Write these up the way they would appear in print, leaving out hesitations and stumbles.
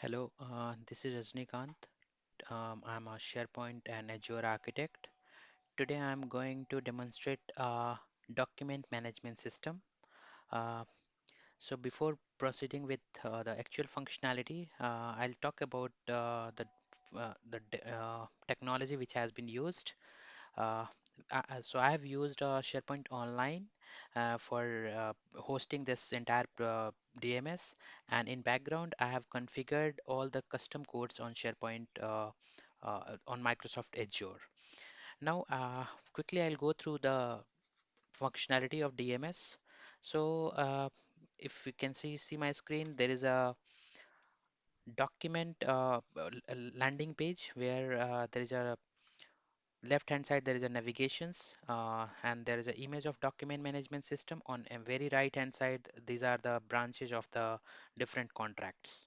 Hello, this is Rajnikant. I'm a SharePoint and Azure architect. Today I'm going to demonstrate a document management system. Uh, so before proceeding with the actual functionality, I'll talk about the technology which has been used. Uh, so I have used SharePoint Online for hosting this entire DMS, and in background I have configured all the custom codes on SharePoint on Microsoft Azure. Now, quickly I'll go through the functionality of DMS. So, if you can see my screen, there is a document landing page where there is a left hand side there is a navigations and there is an image of document management system. On a very right hand side these are the branches of the different contracts.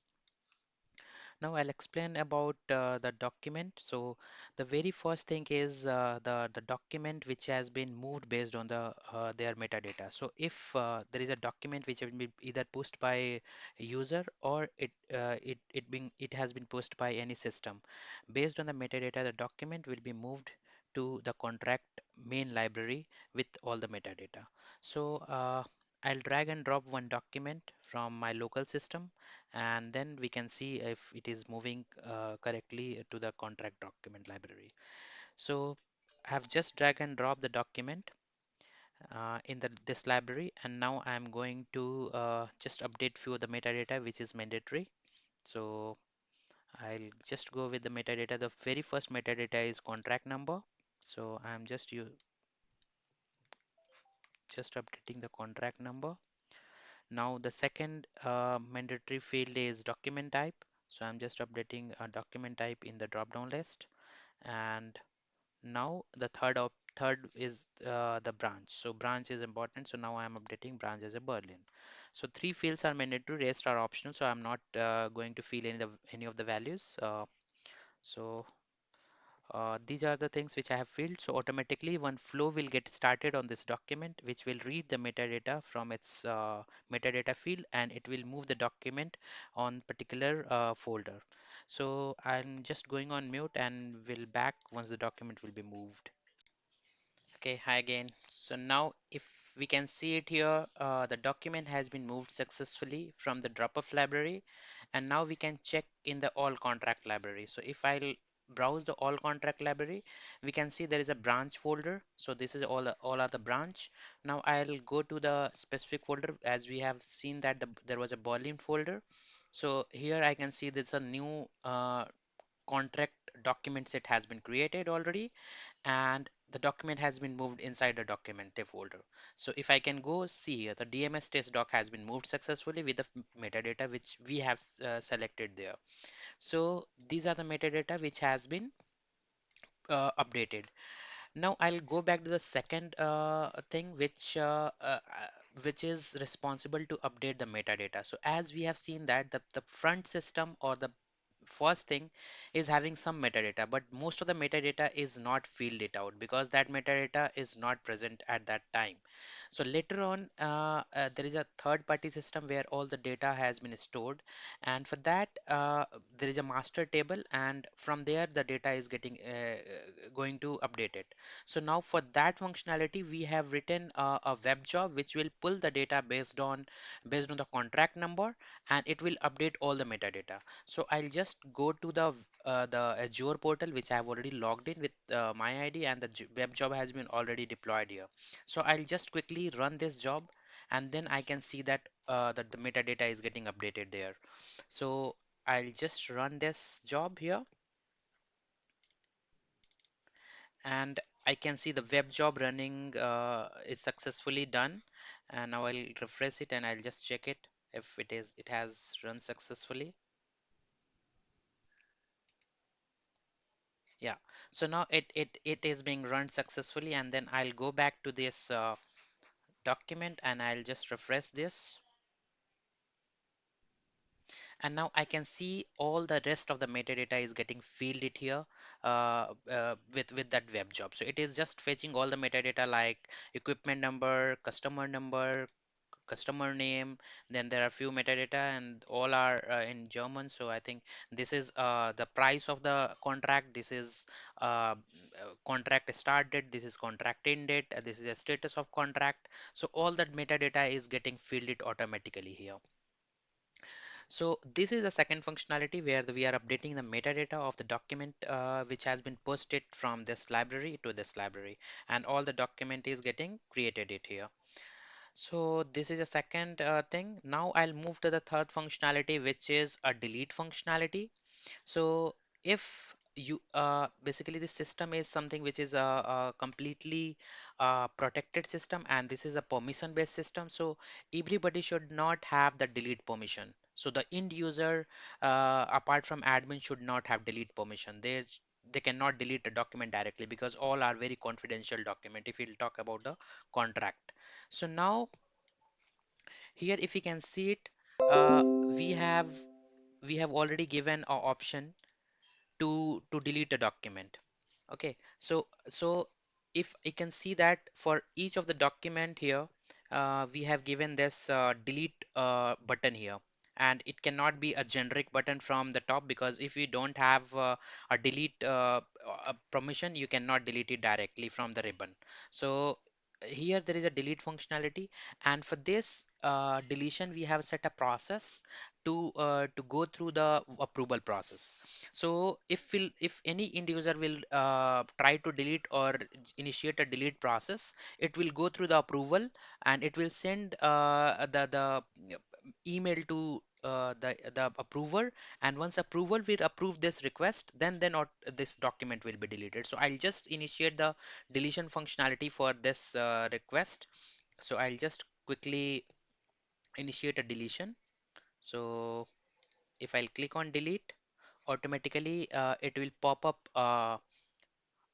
Now I'll explain about the document. So the very first thing is the document which has been moved based on their metadata. So if there is a document which has been either pushed by a user or it has been pushed by any system, based on the metadata, the document will be moved to the contract main library with all the metadata. So I'll drag and drop one document from my local system, and then we can see if it is moving correctly to the contract document library. So I have just drag and drop the document in this library, and now I'm going to just update few of the metadata which is mandatory. So I'll just go with the metadata. The very first metadata is contract number. So I'm just updating the contract number. Now the second mandatory field is document type. So I'm just updating a document type in the drop-down list. And now the third is the branch. So branch is important. So now I'm updating branch as a Berlin. So three fields are mandatory, rest are optional. So I'm not going to fill any of the values. So these are the things which I have filled. So automatically one flow will get started on this document, which will read the metadata from its metadata field, and it will move the document on particular folder. So I'm just going on mute and will back once the document will be moved. Okay, hi again. So now if we can see it here, the document has been moved successfully from the drop-off library, and now we can check in the all contract library. So if I'll browse the all contract library, we can see there is a branch folder. So this is all are the branch. Now I'll go to the specific folder, as we have seen that there was a Berlin folder. So here I can see there's a new contract document set has been created already, and the document has been moved inside the document folder. So if I can go see here, the DMS test doc has been moved successfully with the metadata which we have selected there. So these are the metadata which has been updated. Now I'll go back to the second thing which is responsible to update the metadata. So as we have seen that the front system or the first thing is having some metadata, but most of the metadata is not filled it out because that metadata is not present at that time. So later on there is a third party system where all the data has been stored, and for that there is a master table, and from there the data is getting going to update it. So now for that functionality we have written a web job which will pull the data based on the contract number, and it will update all the metadata. So I'll just go to the Azure portal which I have already logged in with my ID, and the web job has been already deployed here. So I'll just quickly run this job, and then I can see that the metadata is getting updated there. So I'll just run this job here, and I can see the web job running is successfully done. And now I'll refresh it and I'll just check it if it has run successfully. Yeah, so now it is being run successfully, and then I'll go back to this document and I'll just refresh this, and now I can see all the rest of the metadata is getting filled it here with that web job. So it is just fetching all the metadata like equipment number, customer number, customer name, then there are few metadata, and all are in German. So I think this is the price of the contract, this is contract start date, this is contract end date, this is a status of contract. So all that metadata is getting filled it automatically here. So this is the second functionality where we are updating the metadata of the document which has been posted from this library to this library, and all the document is getting created it here. So this is a second thing. Now I'll move to the third functionality, which is a delete functionality. So if you basically this system is something which is a completely protected system, and this is a permission based system, so everybody should not have the delete permission. So the end user apart from admin should not have delete permission. They cannot delete the document directly because all are very confidential document if we'll talk about the contract. So now here if you can see it, uh, we have we have already given an option to delete a document. Okay, so if you can see that for each of the document here, we have given this delete button here, and it cannot be a generic button from the top, because if you don't have a delete permission, you cannot delete it directly from the ribbon. So here there is a delete functionality, and for this deletion we have set a process to go through the approval process. So if any end user will try to delete or initiate a delete process, it will go through the approval, and it will send the email to the approver, and once approval will approve this request, then not this document will be deleted. So I'll just initiate the deletion functionality for this request. So I'll just quickly initiate a deletion. So if I'll click on delete, automatically it will pop up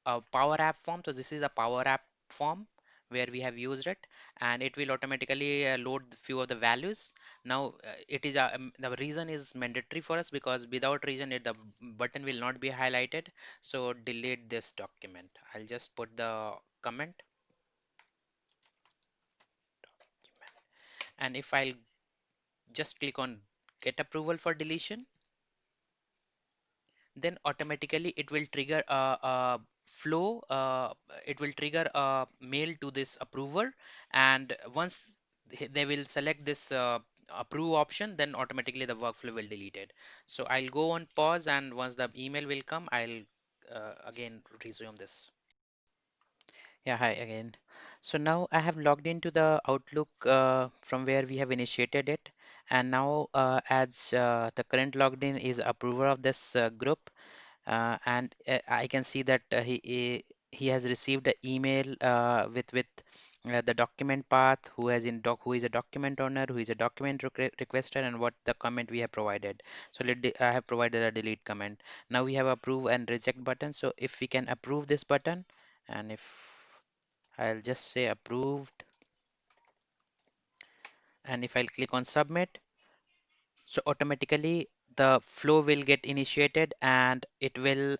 a Power App form. So this is a Power App form where we have used it, and it will automatically load few of the values. Now it is the reason is mandatory for us, because without reason the button will not be highlighted. So delete this document. I'll just put the comment, and if I'll just click on get approval for deletion, then automatically it will trigger a flow. It will trigger a mail to this approver, and once they will select this approve option, then automatically the workflow will delete it. So I'll go on pause, and once the email will come, I'll again resume this. Yeah, hi again. So now I have logged into the Outlook from where we have initiated it, and now as the current logged in is approver of this group, and I can see that he has received an email with the document path, who is a document owner, who is a document requester, and what the comment we have provided. So I have provided a delete comment. Now we have approve and reject button. So if we can approve this button, and if I'll just say approved, and if I'll click on submit, so automatically the flow will get initiated, and it will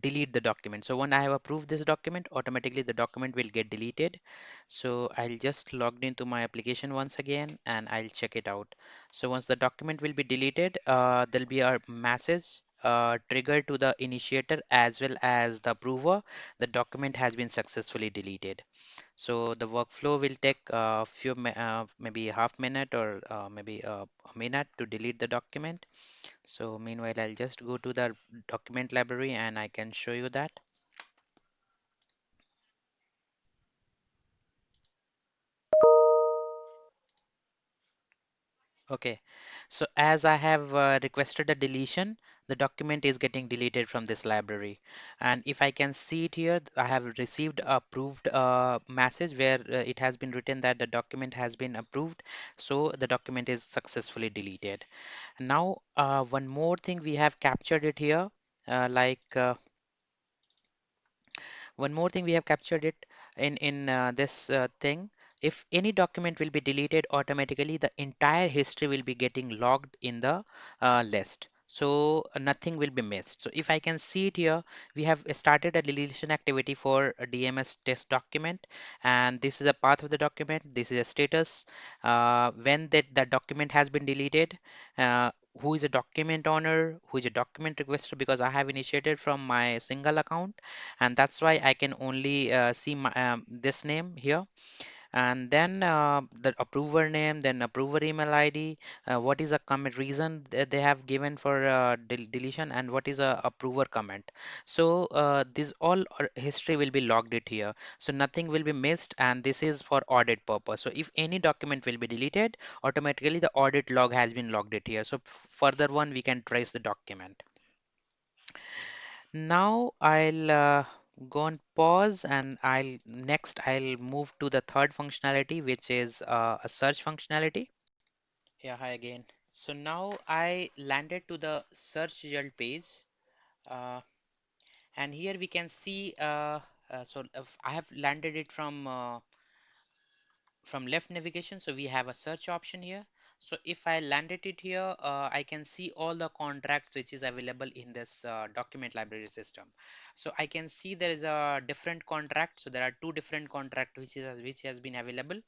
delete the document. So when I have approved this document, automatically the document will get deleted. So I'll just logged into my application once again, and I'll check it out. So once the document will be deleted, there'll be a message triggered to the initiator as well as the approver. The document has been successfully deleted. So the workflow will take a maybe half minute or maybe a minute to delete the document. So meanwhile, I'll just go to the document library and I can show you that. Okay, so as I have requested a deletion, the document is getting deleted from this library. And if I can see it here, I have received a approved message where it has been written that the document has been approved. So the document is successfully deleted. Now, one more thing we have captured it here, like one more thing we have captured it in this thing. If any document will be deleted automatically, the entire history will be getting logged in the list. so nothing will be missed. So if I can see it here, we have started a deletion activity for a DMS test document, and this is a path of the document. This is a status. When that document has been deleted, uh, who is a document owner, who is a document requester, because I have initiated from my single account, and that's why I can only see this name here, and then the approver name, then approver email ID, what is a comment reason that they have given for deletion, and what is a approver comment. So this all history will be logged it here, so nothing will be missed, and this is for audit purpose. So if any document will be deleted, automatically the audit log has been logged it here, so further one we can trace the document. Now I'll go on pause, and I'll move to the third functionality, which is a search functionality. Yeah, hi again. So now I landed to the search result page, uh, and here we can see so if I have landed it from left navigation, so we have a search option here. So if I landed it here, I can see all the contracts which is available in this document library system. So I can see there is a different contract, so there are two different contract which has been available,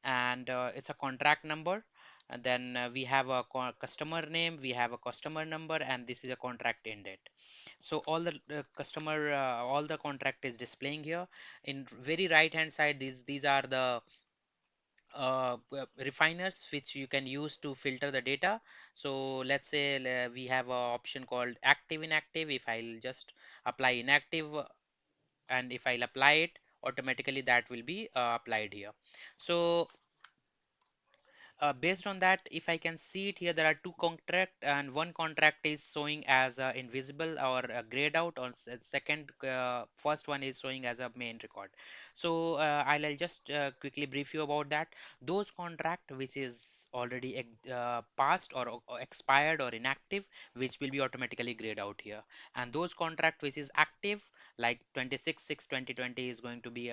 and it's a contract number, and then we have a customer name, we have a customer number, and this is a contract end date. So all the all the contract is displaying here. In very right hand side, these are the refiners which you can use to filter the data. So let's say we have a option called active inactive. If I'll just apply inactive, and if I'll apply it, automatically that will be applied here. So based on that, if I can see it here, there are two contract, and one contract is showing as invisible or grayed out, or second first one is showing as a main record. So I'll just quickly brief you about that. Those contract which is already passed or expired or inactive, which will be automatically grayed out here, and those contract which is active, like 26/6/2020 is going to be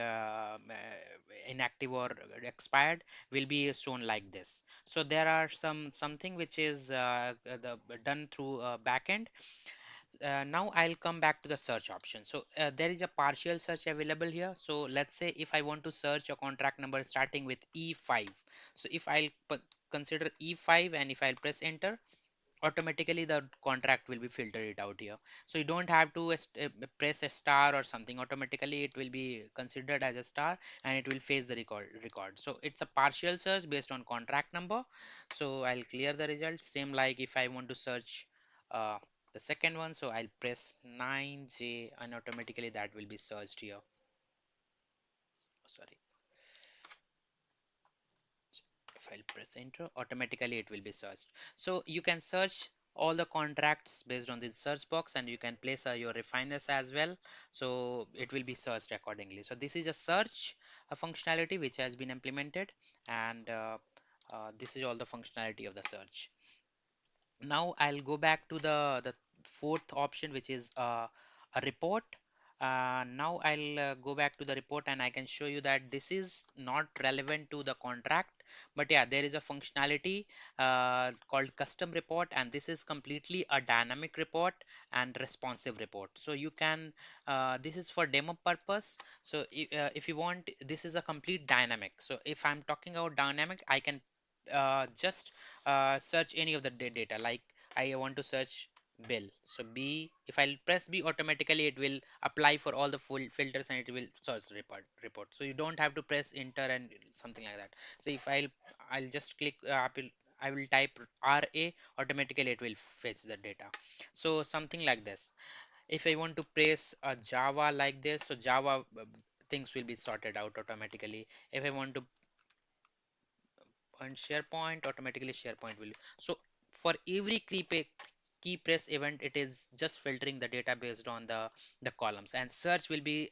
inactive or expired, will be shown like this. So there are something which is done through backend. Now I'll come back to the search option. So there is a partial search available here. So let's say if I want to search a contract number starting with E5. So if I'll consider E5, and if I'll press enter, automatically the contract will be filtered it out here. So you don't have to press a star or something. Automatically it will be considered as a star, and it will face the record. So it's a partial search based on contract number. So I'll clear the result. Same like if I want to search uh, the second one, so I'll press 9J, and automatically that will be searched here. Sorry, if I'll press enter, automatically it will be searched. So you can search all the contracts based on the search box, and you can place your refiners as well. So it will be searched accordingly. So this is a search functionality which has been implemented, and this is all the functionality of the search. Now I'll go back to the fourth option, which is a report. Now I'll go back to the report, and I can show you that this is not relevant to the contract, but yeah, there is a functionality called custom report, and this is completely a dynamic report and responsive report. So you can this is for demo purpose. So if you want, this is a complete dynamic. So if I'm talking about dynamic, I can just search any of the data, like I want to search bill. So B, if I'll press B, automatically it will apply for all the full filters, and it will search report. So you don't have to press enter and something like that. So if I'll just click I will type RA, automatically it will fetch the data. So something like this. If I want to press a Java like this, so Java things will be sorted out automatically. If I want to and SharePoint, automatically SharePoint will. So for every key press event, it is just filtering the data based on the columns, and search will be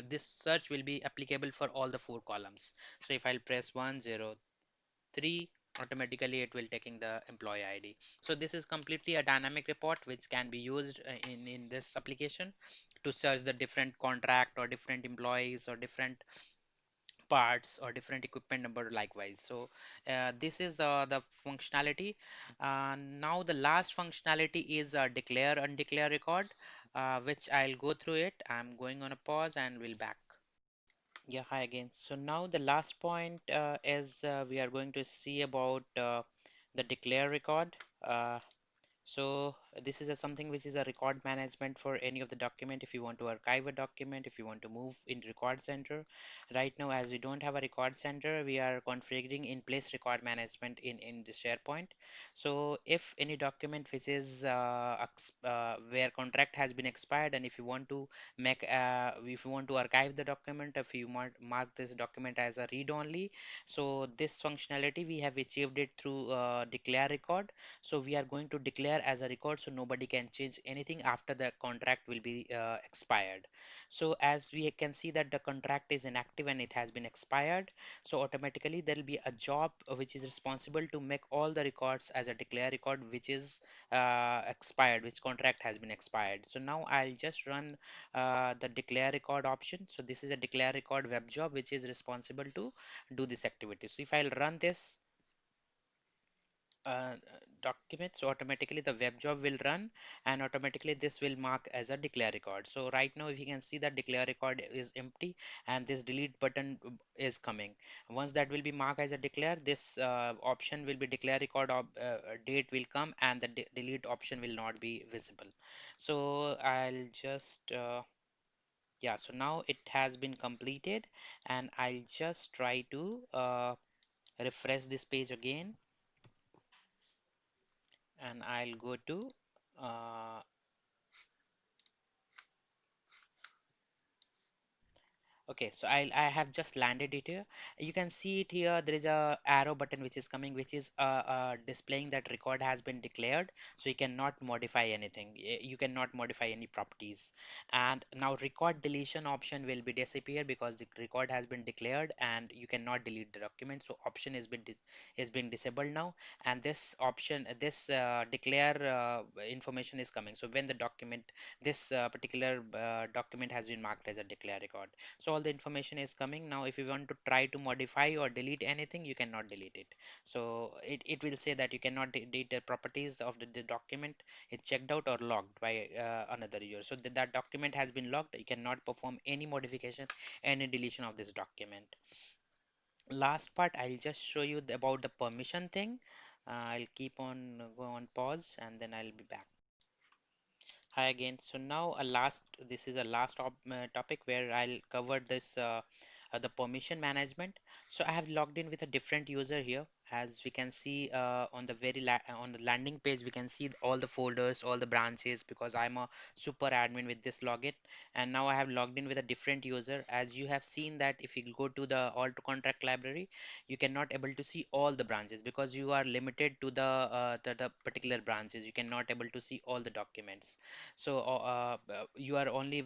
this search will be applicable for all the four columns. So if I'll press 103, automatically it will taking the employee ID. So this is completely a dynamic report which can be used in this application to search the different contract or different employees or different parts or different equipment number likewise. So this is the functionality. Now the last functionality is declare undeclare record, which I'll go through it. I'm going on a pause and we'll back. Yeah, hi again. So now the last point is we are going to see about the declare record. So this is something which is a record management for any of the document. If you want to archive a document, if you want to move in record center. Right now, as we don't have a record center, we are configuring in place record management in the SharePoint. So if any document which is where contract has been expired, and if you want to if you want to archive the document, if you mark this document as a read only, so this functionality we have achieved it through declare record. So we are going to declare as a record so nobody can change anything after the contract will be expired. So as we can see that the contract is inactive and it has been expired, so automatically there will be a job which is responsible to make all the records as a declare record which is expired, which contract has been expired. So now I'll just run the declare record option. So this is a declare record web job which is responsible to do this activity. So if I'll run this uh, document, so automatically the web job will run and automatically this will mark as a declare record. So right now if you can see that declare record is empty and this delete button is coming. Once that will be marked as a declare, this option will be declare record date will come and the delete option will not be visible. So I'll just yeah, so now it has been completed and I'll just try to refresh this page again and I'll go to uh, okay, so I have just landed it here. You can see it here. There is a arrow button which is coming, which is displaying that record has been declared. So you cannot modify anything. You cannot modify any properties. And now record deletion option will be disappear because the record has been declared and you cannot delete the document. So option is being disabled now. And this option, this declare information is coming. So when the document, this particular document has been marked as a declare record. So all the information is coming now. If you want to try to modify or delete anything, you cannot delete it. So it will say that you cannot delete the properties of the document. It's checked out or logged by another user. So that document has been logged. You cannot perform any modification, any deletion of this document. Last part, I'll just show you about the permission thing. I'll keep on go on pause and then I'll be back. Hi again. So now this is a last topic where I'll cover this the permission management. So I have logged in with a different user here. As we can see on the on the landing page, we can see all the folders, all the branches because I'm a super admin with this login. And now I have logged in with a different user. As you have seen that if you go to the alt contract library, you cannot able to see all the branches because you are limited to the particular branches. You cannot able to see all the documents. So you are only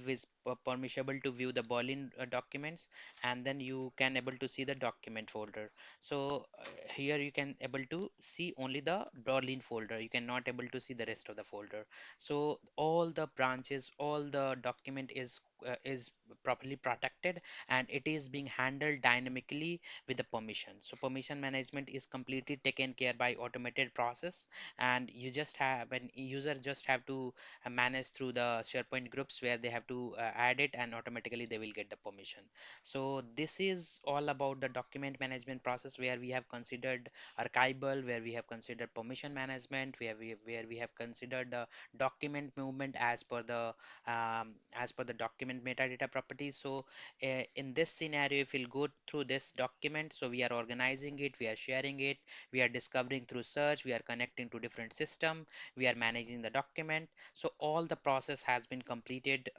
permissible to view the Berlin documents, and then you can able to see the document folder. So here you can able to see only the Berlin folder. You cannot able to see the rest of the folder. So all the branches, all the document is properly protected and it is being handled dynamically with the permission. So permission management is completely taken care by automated process, and you just have an user just have to manage through the SharePoint groups where they have to add it and automatically they will get the permission. So this is all about the document management process where we have considered archival, where we have considered permission management, where we have considered the document movement as per the document metadata properties. So in this scenario, if we'll go through this document, so we are organizing it, we are sharing it, we are discovering through search, we are connecting to different system, we are managing the document. So all the process has been completed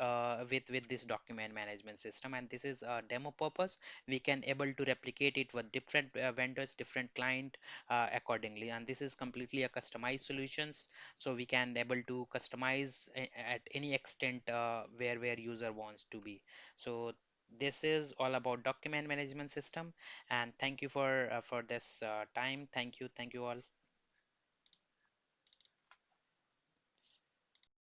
with this document management system, and this is a demo purpose. We can able to replicate it with different vendors, different client accordingly, and this is completely a customized solutions. So we can able to customize at any extent where user wants to be. So this is all about document management system, and thank you for this time. Thank you all.